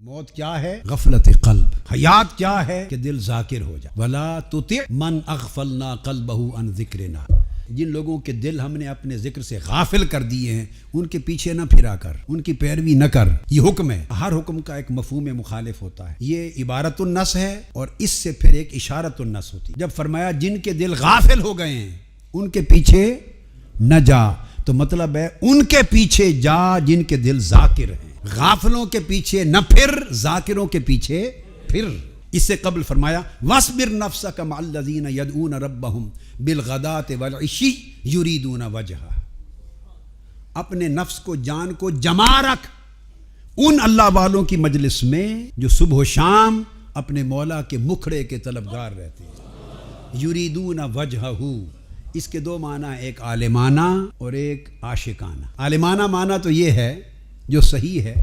موت کیا ہے؟ غفلت قلب۔ حیات کیا ہے؟ کہ دل ذاکر ہو جائے۔ ولا تطع من اغفلنا قلبه عن ذکرنا، جن لوگوں کے دل ہم نے اپنے ذکر سے غافل کر دیے ہیں ان کے پیچھے نہ پھرا کر، ان کی پیروی نہ کر۔ یہ حکم ہے، ہر حکم کا ایک مفہوم مخالف ہوتا ہے۔ یہ عبارت النص ہے اور اس سے پھر ایک اشارت النص ہوتی ہے۔ جب فرمایا جن کے دل غافل ہو گئے ہیں ان کے پیچھے نہ جا، تو مطلب ہے ان کے پیچھے جا جن کے دل ذاکر ہیں۔ غافلوں کے پیچھے نہ پھر، ذاکروں کے پیچھے پھر۔ اس سے قبل فرمایا وَاصْبِرْ نَفْسَكَ مَعَ الَّذِينَ يَدْعُونَ رَبَّهُمْ بِالْغَدَاةِ وَالْعَشِيِّ يُرِيدُونَ وَجْهَهُ، اپنے نفس کو، جان کو جمع رکھ ان اللہ والوں کی مجلس میں جو صبح و شام اپنے مولا کے مکھڑے کے طلبگار رہتے ہیں۔ یریدون وجہہ، اس کے دو معنی، ایک عالمانہ اور ایک عاشقانہ۔ عالمانہ معنی تو یہ ہے جو صحیح ہے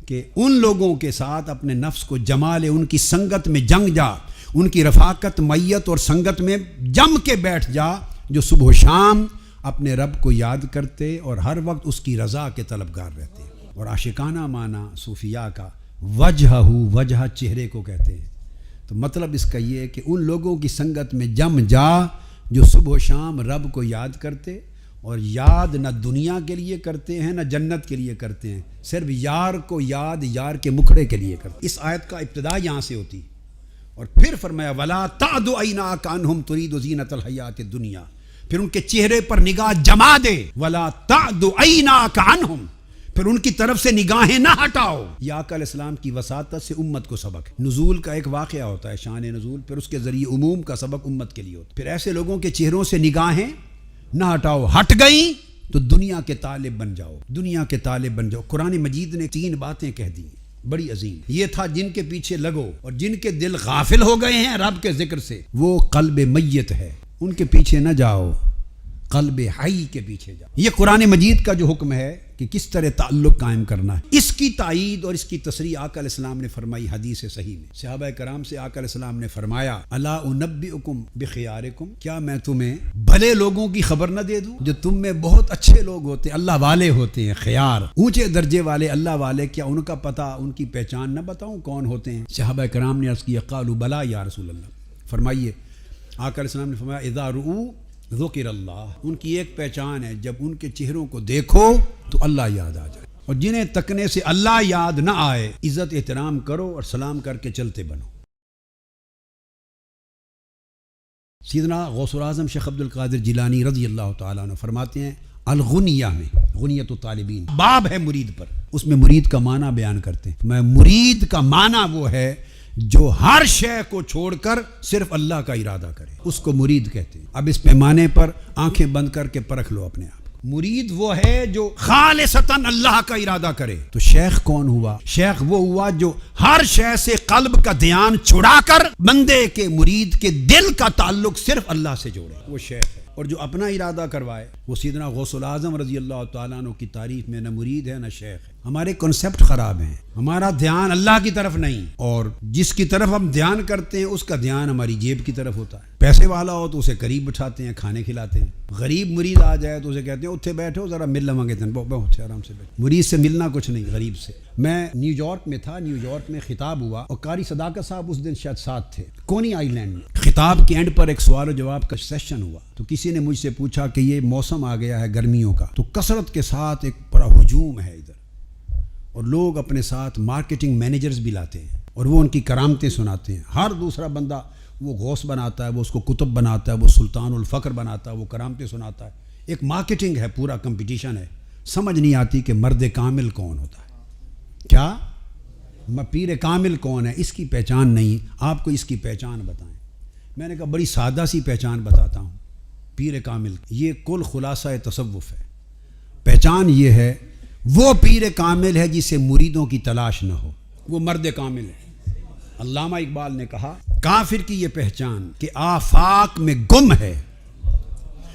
کہ ان لوگوں کے ساتھ اپنے نفس کو جما لے، ان کی سنگت میں جنگ جا، ان کی رفاقت، میت اور سنگت میں جم کے بیٹھ جا، جو صبح و شام اپنے رب کو یاد کرتے اور ہر وقت اس کی رضا کے طلبگار رہتے۔ اور عاشقانہ معنی صوفیاء کا وجہہ، وجہ چہرے کو کہتے ہیں۔ تو مطلب اس کا یہ ہے کہ ان لوگوں کی سنگت میں جم جا جو صبح و شام رب کو یاد کرتے، اور یاد نہ دنیا کے لیے کرتے ہیں نہ جنت کے لیے کرتے ہیں، صرف یار کو یاد، یار کے مکھڑے کے لیے کرتے۔ اس آیت کا ابتدا یہاں سے ہوتی، اور پھر فرمایا وَلَا تَعْدُ عَيْنَاكَ عَنْهُمْ تُرِيدُ زِينَةَ الْحَيَاةِ الدُّنْيَا، پھر ان کے چہرے پر نگاہ جما دے۔ وَلَا تَعْدُ عَيْنَاكَ عَنْهُمْ، پھر ان کی طرف سے نگاہیں نہ ہٹاؤ۔ یہ آقا علیہ السلام کی وساطت سے امت کو سبق ہے۔ نزول کا ایک واقعہ ہوتا ہے، شان نزول، پھر اس کے ذریعے عموم کا سبق امت کے لیے ہوتا ہے۔ پھر ایسے لوگوں کے چہروں سے نگاہیں نہ ہٹاؤ، ہٹ گئیں تو دنیا کے طالب بن جاؤ، دنیا کے طالب بن جاؤ۔ قرآن مجید نے 3 باتیں کہہ دی بڑی عظیم۔ یہ تھا جن کے پیچھے لگو، اور جن کے دل غافل ہو گئے ہیں رب کے ذکر سے، وہ قلب میت ہے، ان کے پیچھے نہ جاؤ، قلب حی کے پیچھے جاؤ۔ یہ قرآن مجید کا جو حکم ہے کہ کس طرح تعلق قائم کرنا ہے، اس کی تائید اور اس کی تصریح آقا علیہ السلام نے فرمائی حدیث صحیح میں۔ صحابہ کرام سے آقا علیہ السلام نے فرمایا الا انبئکم بخیارکم، کیا میں تمہیں بھلے لوگوں کی خبر نہ دے دوں؟ جو تم میں بہت اچھے لوگ ہوتے ہیں، اللہ والے ہوتے ہیں، خیار، اونچے درجے والے اللہ والے، کیا ان کا پتہ، ان کی پہچان نہ بتاؤں کون ہوتے ہیں؟ صحابہ کرام نے عرض کیا قالوا بلا یا رسول اللہ، فرمائیے۔ آقا علیہ السلام نے فرمایا اذا رؤوا ذکر اللہ، ان کی ایک پہچان ہے، جب ان کے چہروں کو دیکھو تو اللہ یاد آ جائے، اور جنہیں تکنے سے اللہ یاد نہ آئے عزت احترام کرو اور سلام کر کے چلتے بنو۔ سیدنا غوث الاعظم شیخ عبد القادر جیلانی رضی اللہ تعالیٰ عنہ فرماتے ہیں الغنیہ میں، غنیۃ الطالبین باب ہے مرید پر، اس میں مرید کا معنی بیان کرتے ہیں۔ میں مرید کا معنی وہ ہے جو ہر شے کو چھوڑ کر صرف اللہ کا ارادہ کرے، اس کو مرید کہتے ہیں۔ اب اس پیمانے پر آنکھیں بند کر کے پرکھ لو اپنے آپ کو۔ مرید وہ ہے جو خالصتاً اللہ کا ارادہ کرے۔ تو شیخ کون ہوا؟ شیخ وہ ہوا جو ہر شے سے قلب کا دھیان چھڑا کر بندے کے، مرید کے دل کا تعلق صرف اللہ سے جوڑے، وہ شیخ ہے۔ اور جو اپنا ارادہ کروائے وہ سیدنا غوث الاعظم رضی اللہ تعالیٰ عنہ کی تعریف میں نہ مرید ہے نہ شیخ ہے۔ ہمارے کنسپٹ خراب ہیں، ہمارا دھیان اللہ کی طرف نہیں، اور جس کی طرف ہم دھیان کرتے ہیں اس کا دھیان ہماری جیب کی طرف ہوتا ہے۔ پیسے والا ہو تو اسے قریب بٹھاتے ہیں، کھانے کھلاتے ہیں۔ غریب مرید آ جائے تو اسے کہتے ہیں اتھے بیٹھو ذرا مل لواں گے، بہت آرام سے بیٹھو۔ مرید سے ملنا کچھ نہیں، غریب سے۔ میں نیو یارک میں تھا، نیو یارک میں خطاب ہوا اور قاری صداقت صاحب اس دن شاید ساتھ تھے، کونی آئی لینڈ میں۔ خطاب کے اینڈ پر ایک سوال و جواب کا سیشن ہوا، تو کسی نے مجھ سے پوچھا کہ یہ موسم آ گیا ہے گرمیوں کا، تو کثرت کے ساتھ ایک بڑا ہجوم ہے ادھر، اور لوگ اپنے ساتھ مارکیٹنگ مینیجرز بھی لاتے ہیں اور وہ ان کی کرامتیں سناتے ہیں۔ ہر دوسرا بندہ وہ غوث بناتا ہے، وہ اس کو کتب بناتا ہے، وہ سلطان الفقر بناتا ہے، وہ کرامتیں سناتا ہے۔ ایک مارکیٹنگ ہے، پورا کمپٹیشن ہے۔ سمجھ نہیں آتی کہ مرد کامل کون ہوتا ہے، کیا پیر کامل کون ہے، اس کی پہچان نہیں۔ آپ کو اس کی پہچان بتائیں۔ میں نے کہا بڑی سادہ سی پہچان بتاتا ہوں پیر کامل، یہ کل خلاصہ تصوف ہے۔ پہچان یہ ہے وہ پیر کامل ہے جسے مریدوں کی تلاش نہ ہو، وہ مرد کامل ہے۔ علامہ اقبال نے کہا کافر کی یہ پہچان کہ آفاق میں گم ہے،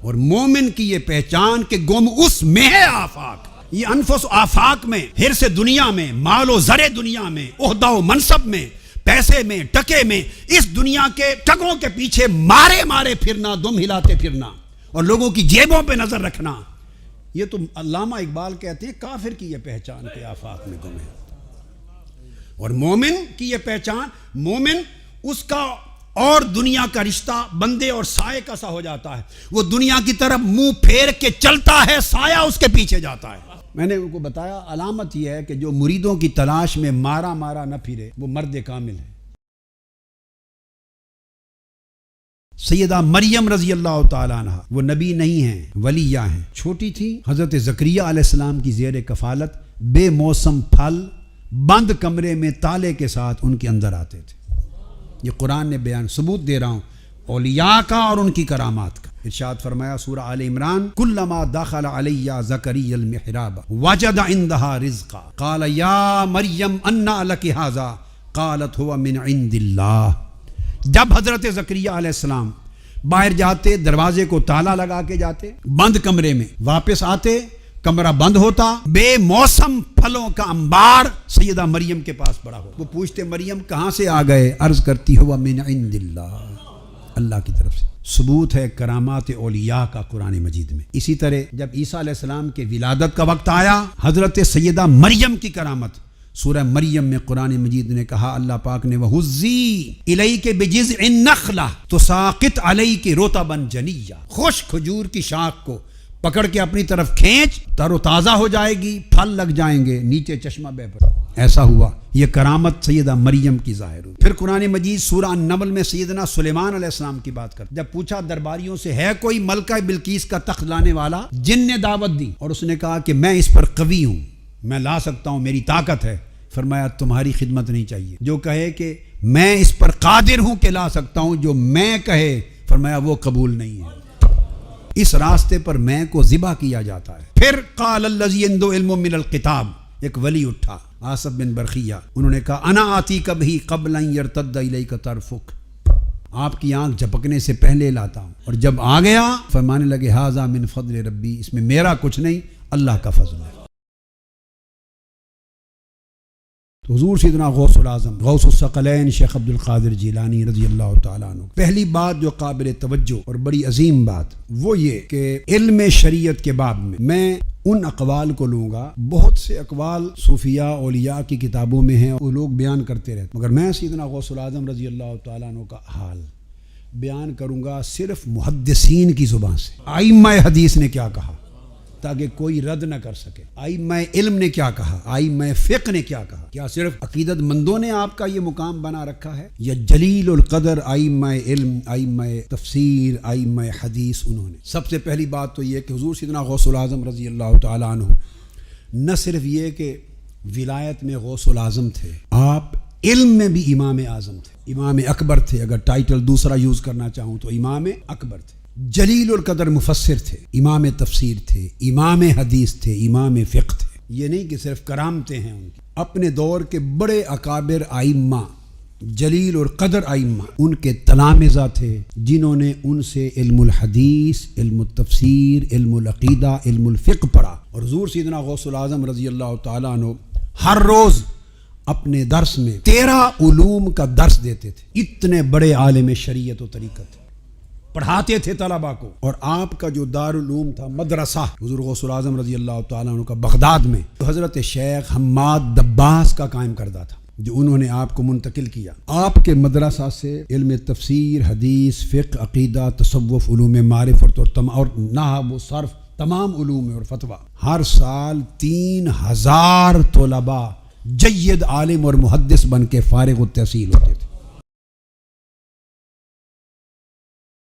اور مومن کی یہ پہچان کہ گم اس میں ہے آفاق۔ یہ انفس آفاق میں، حرص دنیا میں، مال و زر دنیا میں، عہدہ و منصب میں، پیسے میں، ٹکے میں، اس دنیا کے ٹکوں کے پیچھے مارے مارے پھرنا، دم ہلاتے پھرنا اور لوگوں کی جیبوں پہ نظر رکھنا، یہ تو علامہ اقبال کہتے ہیں کافر کی یہ پہچان کہ آفاق میں گم ہے۔ اور مومن کی یہ پہچان، مومن اس کا اور دنیا کا رشتہ بندے اور سائے کا سا ہو جاتا ہے، وہ دنیا کی طرف منہ پھیر کے چلتا ہے، سایہ اس کے پیچھے جاتا ہے۔ میں نے ان کو بتایا علامت یہ ہے کہ جو مریدوں کی تلاش میں مارا مارا نہ پھرے وہ مرد کامل ہے۔ سیدہ مریم رضی اللہ تعالیٰ عنہ وہ نبی نہیں ہیں، ولیہ ہیں، چھوٹی تھی، حضرت زکریا علیہ السلام کی زیر کفالت بے موسم پھل بند کمرے میں تالے کے ساتھ ان کے اندر آتے تھے۔ یہ قرآن نے بیان، ثبوت دے رہا ہوں اولیاء کا اور ان کی کرامات کا۔ ارشاد فرمایا سورہ آل عمران، کلما دخل علی زکریا المحراب وجد عندها رزقا قال یا مریم انا لک ھذا قالت هو من عند اللہ۔ جب حضرت زکریا علیہ السلام باہر جاتے، دروازے کو تالا لگا کے جاتے، بند کمرے میں واپس آتے، کمرہ بند ہوتا، بے موسم پھلوں کا انبار سیدہ مریم کے پاس پڑا ہو۔ وہ پوچھتے مریم کہاں سے آ گئے؟ عرض کرتی ہوا من عند اللہ، اللہ کی طرف سے۔ ثبوت ہے کرامات اولیاء کا قرآن مجید میں۔ اسی طرح جب عیسیٰ علیہ السلام کے ولادت کا وقت آیا، حضرت سیدہ مریم کی کرامت سورہ مریم میں قرآن مجید نے کہا، اللہ پاک نے وَهُزِّي إِلَيْكَ بِجِذْعِ النَّخْلَةِ تُسَاقِطْ عَلَيْكِ رُطَبًا جَنِيًّا، خشک کھجور کی شاخ کو پکڑ کے اپنی طرف کھینچ، تر و تازہ ہو جائے گی، پھل لگ جائیں گے، نیچے چشمہ بہ پڑا۔ ایسا ہوا، یہ کرامت سیدہ مریم کی ظاہر ہوئی۔ پھر قرآن مجید سورہ النمل میں سیدنا سلیمان علیہ السلام کی بات کرتا، جب پوچھا درباریوں سے ہے کوئی ملکہ بلقیس کا تخت لانے والا، جن نے دعوت دی اور اس نے کہا کہ میں اس پر قوی ہوں، میں لا سکتا ہوں، میری طاقت ہے۔ فرمایا تمہاری خدمت نہیں چاہیے، جو کہے کہ میں اس پر قادر ہوں کہ لا سکتا ہوں، جو میں کہے فرمایا وہ قبول نہیں ہے۔ اس راستے پر میں کو ذبح کیا جاتا ہے۔ پھر قال الذی عنده علم من الکتاب، ایک ولی اٹھا آصف بن برخیہ، انہوں نے کہا انا آتیک بہ قبل ان یرتد الیک طرفک، آپ کی آنکھ جھپکنے سے پہلے لاتا ہوں۔ اور جب آ گیا فرمانے لگے ھذا من فضل ربی، اس میں میرا کچھ نہیں، اللہ کا فضل ہے۔ حضور سیدنا غوث العظم غوث الثقلین شیخ عبد القادر جیلانی رضی اللہ تعالیٰ عنہ، پہلی بات جو قابل توجہ اور بڑی عظیم بات وہ یہ کہ علم شریعت کے باب میں ان اقوال کو لوں گا، بہت سے اقوال صوفیاء اولیاء کی کتابوں میں ہیں، وہ لوگ بیان کرتے رہتے، مگر میں سیدنا غوث العظم رضی اللہ تعالیٰ عنہ کا حال بیان کروں گا صرف محدثین کی زبان سے۔ ائمہ حدیث نے کیا کہا تاکہ کوئی رد نہ کر سکے، ائمہ علم نے کیا کہا، ائمہ فقہ نے کیا کہا۔ کیا صرف عقیدت مندوں نے آپ کا یہ مقام بنا رکھا ہے، یا جلیل القدر ائمہ علم، ائمہ تفسیر، ائمہ حدیث انہوں نے؟ سب سے پہلی بات تو یہ کہ حضور سیدنا غوث العظم رضی اللہ تعالیٰ عنہ نہ صرف یہ کہ ولایت میں غوث العظم تھے، آپ علم میں بھی امام اعظم تھے، امام اکبر تھے، اگر ٹائٹل دوسرا یوز کرنا چاہوں تو امام اکبر تھے۔ جلیل القدر مفسر تھے، امام تفسیر تھے، امام حدیث تھے، امام فقہ تھے۔ یہ نہیں کہ صرف کرامتیں ہیں ان کی، اپنے دور کے بڑے اکابر ائمہ، جلیل القدر ائمہ ان کے تلامذہ تھے، جنہوں نے ان سے علم الحدیث، علم التفسیر، علم العقیدہ، علم الفقہ پڑھا۔ اور حضور سیدنا غوث العظم رضی اللہ تعالیٰ عنہ ہر روز اپنے درس میں 13 علوم کا درس دیتے تھے، اتنے بڑے عالم شریعت و طریقت پڑھاتے تھے طلباء کو۔ اور آپ کا جو دارالعلوم تھا، مدرسہ حضور غوث العظم رضی اللہ تعالیٰ عنہ کا بغداد میں، حضرت شیخ حماد دباس کا قائم کردہ تھا، جو انہوں نے آپ کو منتقل کیا۔ آپ کے مدرسہ سے علم تفسیر، حدیث، فقہ، عقیدہ، تصوف، علوم معرفت اور نحو و صرف، تمام علوم اور فتویٰ، ہر سال 3000 طلباء جید عالم اور محدث بن کے فارغ التحصیل ہوتے تھے۔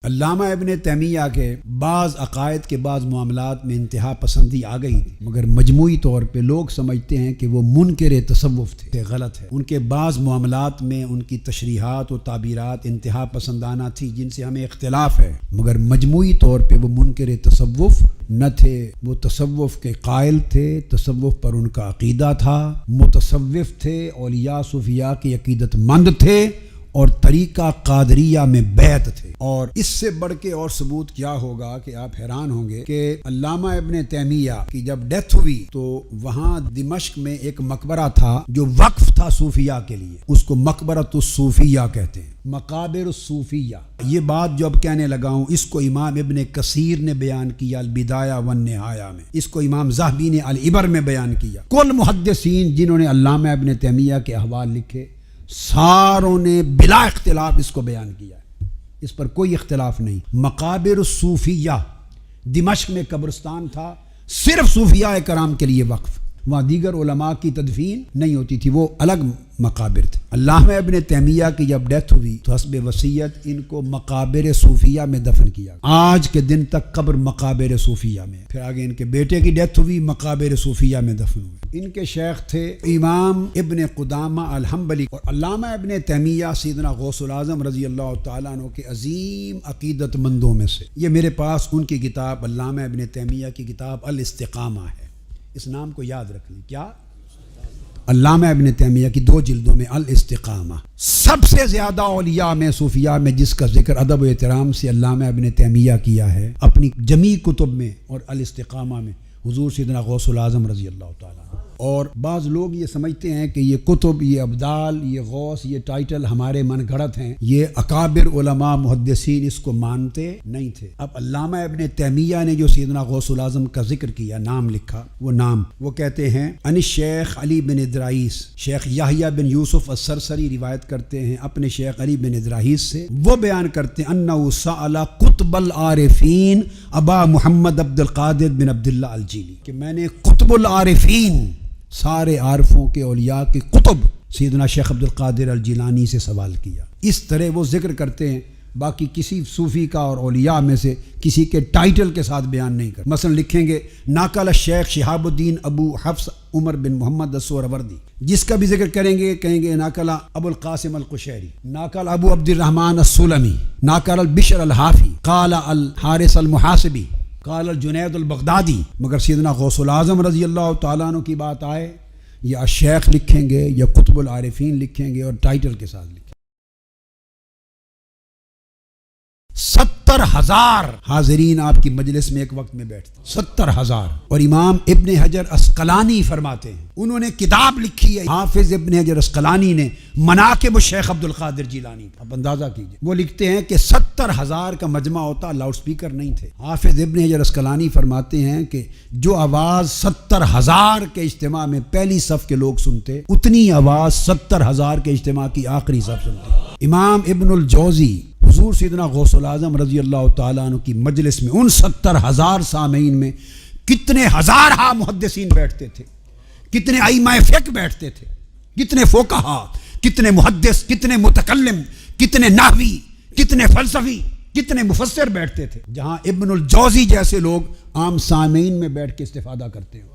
علامہ ابن تیمیہ کے بعض عقائد کے بعض معاملات میں انتہا پسندی آ گئی تھی، مگر مجموعی طور پہ لوگ سمجھتے ہیں کہ وہ منکر تصوف تھے، غلط ہے۔ ان کے بعض معاملات میں ان کی تشریحات و تعبیرات انتہا پسندانہ تھی، جن سے ہمیں اختلاف ہے، مگر مجموعی طور پہ وہ منکر تصوف نہ تھے، وہ تصوف کے قائل تھے، تصوف پر ان کا عقیدہ تھا، متصوف تھے، اولیاء صوفیاء کی عقیدت مند تھے، اور طریقہ قادریہ میں بیعت تھے۔ اور اس سے بڑھ کے اور ثبوت کیا ہوگا کہ آپ حیران ہوں گے کہ علامہ ابن تیمیہ کی جب ڈیتھ ہوئی تو وہاں دمشق میں ایک مقبرہ تھا جو وقف تھا صوفیاء کے لیے، اس کو مقبرۃ الصوفیہ کہتے ہیں، مقابر الصوفیہ۔ یہ بات جو اب کہنے لگا ہوں اس کو امام ابن کثیر نے بیان کیا البدایہ والنہایہ میں، اس کو امام ذہبی نے العبر میں بیان کیا۔ کل محدثین جنہوں نے علامہ ابن تیمیہ کے احوال لکھے ساروں نے بلا اختلاف اس کو بیان کیا، اس پر کوئی اختلاف نہیں۔ مقابر الصوفیہ، دمشق میں قبرستان تھا صرف صوفیاء کرام کے لیے وقف، وہاں دیگر علماء کی تدفین نہیں ہوتی تھی، وہ الگ مقابر تھے۔ علامہ ابن تیمیہ کی جب ڈیتھ ہوئی تو حسب وصیت ان کو مقابر صوفیہ میں دفن کیا، آج کے دن تک قبر مقابر صوفیہ میں۔ پھر آگے ان کے بیٹے کی ڈیتھ ہوئی، مقابر صوفیہ میں دفن ہوئے۔ ان کے شیخ تھے امام ابن قدامہ الحنبلی، اور علامہ ابن تیمیہ سیدنا غوث العظم رضی اللہ تعالیٰ عنہ کے عظیم عقیدت مندوں میں سے۔ یہ میرے پاس ان کی کتاب علامہ ابن تیمیہ کی کتاب الاستقامہ ہے، اس نام کو یاد رکھ لیں، کیا؟ علامہ ابن تیمیہ کی 2 جلدوں میں الاستقامہ۔ سب سے زیادہ اولیاء میں صوفیاء میں جس کا ذکر ادب و احترام سے علامہ ابن تیمیہ کیا ہے اپنی جمیع کتب میں اور الاستقامہ میں، حضور سیدنا غوث العظم رضی اللہ تعالیٰ عنہ۔ اور بعض لوگ یہ سمجھتے ہیں کہ یہ کتب، یہ ابدال، یہ غوث، یہ ٹائٹل ہمارے من گھڑت ہیں، یہ اکابر علماء محدثین اس کو مانتے نہیں تھے۔ اب علامہ ابن تیمیہ نے جو سیدنا غوث العظم کا ذکر کیا، نام لکھا، وہ کہتے ہیں ان شیخ علی بن ادرائیس، شیخ یحییٰ بن یوسف السرسری روایت کرتے ہیں اپنے شیخ علی بن ادرائیس سے، وہ بیان کرتے ہیں انہ سأل قطب العارفین ابا محمد عبد القادر بن عبداللہ الجیلی، کہ میں نے قطب العارفین، سارے عارفوں کے اولیاء کے قطب سیدنا شیخ عبد القادر الجیلانی سے سوال کیا۔ اس طرح وہ ذکر کرتے ہیں، باقی کسی صوفی کا اور اولیاء میں سے کسی کے ٹائٹل کے ساتھ بیان نہیں کرتے۔ مثلا لکھیں گے ناقل الشیخ شہاب الدین ابو حفص عمر بن محمد السہروردی، جس کا بھی ذکر کریں گے کہیں گے ناقل ابو القاسم القشیری، ناقل ابو عبد الرحمن السلمی، ناقل البشر الحافی، قال الحارث المحاسبی، قال الجنید البغدادی۔ مگر سیدنا غوث العظم رضی اللہ تعالیٰ عنہ کی بات آئے، یا شیخ لکھیں گے یا قطب العارفین لکھیں گے اور ٹائٹل کے ساتھ لکھیں گے۔ 70,000 حاضرین آپ کی مجلس میں ایک وقت میں بیٹھتے، 70,000۔ اور امام ابن حجر عسقلانی فرماتے ہیں، انہوں نے کتاب لکھی ہے، حافظ ابن حجر عسقلانی نے، مناقب الشیخ عبد القادر جیلانی، آپ اندازہ کیجئے۔ وہ لکھتے ہیں کہ 70,000 کا مجمع ہوتا، لاؤڈ سپیکر نہیں تھے۔ حافظ ابن حجر عسقلانی فرماتے ہیں کہ جو آواز 70,000 کے اجتماع میں پہلی صف کے لوگ سنتے، اتنی آواز 70,000 کے اجتماع کی آخری صف سنتے۔ امام ابن الجوزی حضور سیدنا غوث العظم رضی اللہ تعالیٰ عنہ کی مجلس میں ان 70,000 سامعین میں کتنے ہزارہ محدثین بیٹھتے تھے، کتنے ائمہ فقہ بیٹھتے تھے، کتنے فقہا، کتنے محدث، کتنے متکلم، کتنے نحوی، کتنے فلسفی، کتنے مفسر بیٹھتے تھے، جہاں ابن الجوزی جیسے لوگ عام سامعین میں بیٹھ کے استفادہ کرتے ہیں۔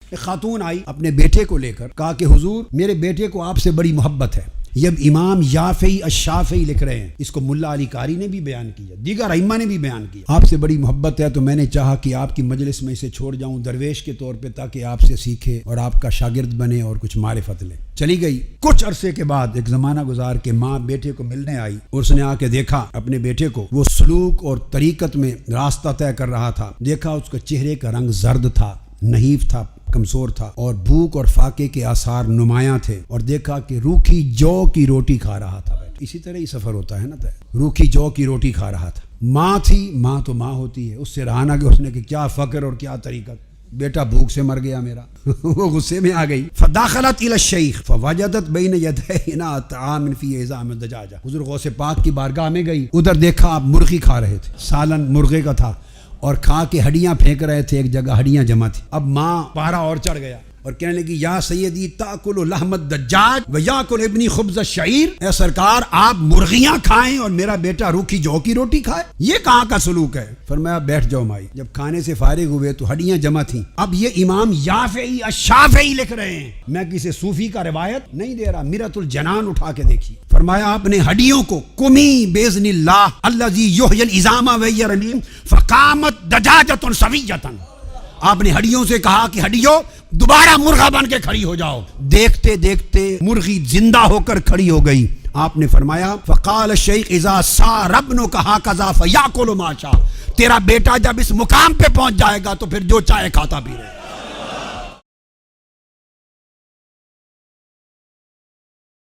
ایک خاتون آئی اپنے بیٹے کو لے کر، کہا کہ حضور میرے بیٹے کو آپ سے بڑی محبت ہے۔ یہ امام یافعی الشافعی لکھ رہے ہیں، اس کو ملا علی قاری نے بھی بیان کیا، دیگر ائمہ نے بھی بیان کیا، آپ سے بڑی محبت ہے تو میں نے چاہا کہ آپ کی مجلس میں اسے چھوڑ جاؤں درویش کے طور پہ، تاکہ آپ سے سیکھے اور آپ کا شاگرد بنے اور کچھ معرفت لے۔ چلی گئی۔ کچھ عرصے کے بعد ایک زمانہ گزار کے ماں بیٹے کو ملنے آئی، اور اس نے آ کے دیکھا اپنے بیٹے کو، وہ سلوک اور طریقت میں راستہ طے کر رہا تھا، دیکھا اس کے چہرے کا رنگ زرد تھا، نحیف تھا، کمزور تھا، اور بھوک اور فاقے کے آثار نمایاں تھے، اور دیکھا کہ روکھی جو کی روٹی کھا رہا تھا۔ اسی طرح ہی سفر ہوتا ہے نا، روکھی جو کی روٹی کھا رہا تھا۔ ماں تھی، ماں تو ماں ہوتی ہے، اس سے رہا نہ کہ اس نے کہ کیا فقر اور کیا طریقت، بیٹا بھوک سے مر گیا میرا۔ وہ غصے میں آ گئی۔ فداخلت الی الشیخ فوجدت بین یدیہ طعام فی عظام الدجاجہ، حضور غوث پاک کی بارگاہ میں گئی، ادھر دیکھا آپ مرغی کھا رہے تھے، سالن مرغے کا تھا، اور کھا کے ہڈیاں پھینک رہے تھے، ایک جگہ ہڈیاں جمع تھی۔ اب ماں پارا اور چڑھ گیا اور کہنے لگی یا سیدی تاکل لحم الدجاج و یاکل ابنی خبز الشعیر، اے سرکار آپ مرغیاں کھائیں اور میرا بیٹا روکھی جو کی روٹی کھائے، یہ کہاں کا سلوک ہے؟ فرمایا بیٹھ جاؤ مائی۔ جب کھانے سے فارغ ہوئے تو ہڈیاں جمع تھیں۔ اب یہ امام یافعی الشافعی لکھ رہے ہیں، میں کسی صوفی کا روایت نہیں دے رہا، میرۃ الجنان اٹھا کے دیکھی۔ فرمایا آپ نے ہڈیوں کو کمی باذن اللہ الذی یحیی العظام وہی رمیم فقامت دجاجۃ سویۃ، آپ نے ہڈیوں سے کہا کہ ہڈیوں دوبارہ مرغا بن کے کھڑی ہو جاؤ۔ دیکھتے دیکھتے مرغی زندہ ہو کر کھڑی ہو گئی۔ آپ نے فرمایا فقال الشیخ اذا سار ابنک ہکذا فیاکل ما شاء، تیرا بیٹا جب اس مقام پہ پہنچ جائے گا تو پھر جو چاہے کھاتا بھی رہے۔